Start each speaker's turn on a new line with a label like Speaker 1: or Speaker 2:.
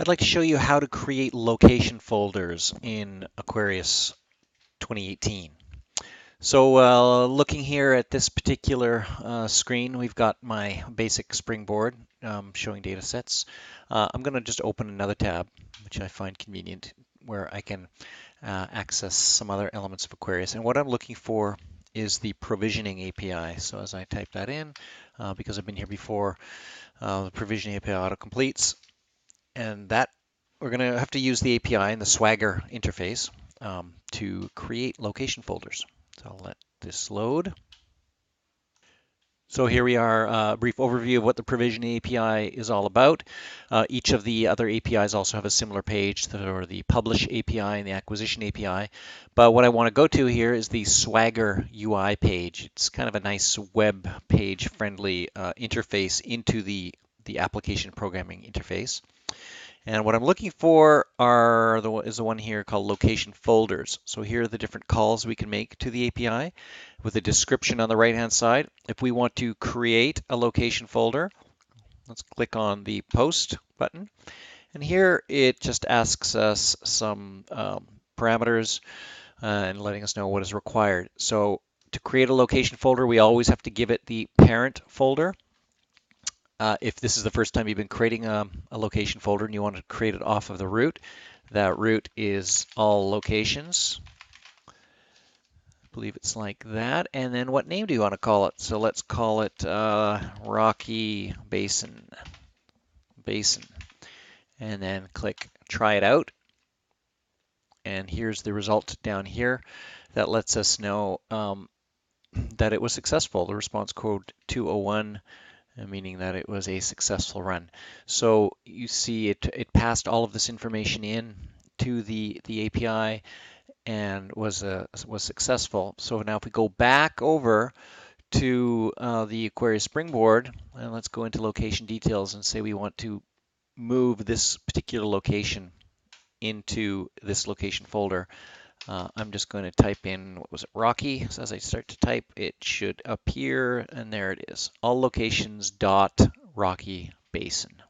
Speaker 1: I'd like to show you how to create location folders in Aquarius 2018. So looking here at this particular screen, we've got my basic springboard showing data sets. I'm going to just open another tab, which I find convenient, where I can access some other elements of Aquarius. And what I'm looking for is the provisioning API. So as I type that in, because I've been here before, the provisioning API auto-completes. And that we're going to have to use the API and the Swagger interface to create location folders. So I'll let this load. So here we are, a brief overview of what the provisioning API is all about. Each of the other APIs also have a similar page, or the publish API and the acquisition API. But what I want to go to here is the Swagger UI page. It's kind of a nice web page friendly interface into the application programming interface. And what I'm looking for is the one here called location folders. So here are the different calls we can make to the API with a description on the right-hand side. If we want to create a location folder, let's click on the post button. And here it just asks us some parameters and letting us know what is required. So to create a location folder, we always have to give it the parent folder. If this is the first time you've been creating a location folder and you want to create it off of the root, that root is all locations. I believe it's like that. And then what name do you want to call it? So let's call it Rocky Basin. And then click try it out. And here's the result down here that lets us know that it was successful. The response code 201, meaning that it was a successful run. So you see it passed all of this information in to the API and was successful. So now if we go back over to the Aquarius Springboard, and let's go into location details and say we want to move this particular location into this location folder. I'm just going to type in, what was it, Rocky. So as I start to type, it should appear, and there it is. All locations dot Rocky Basin.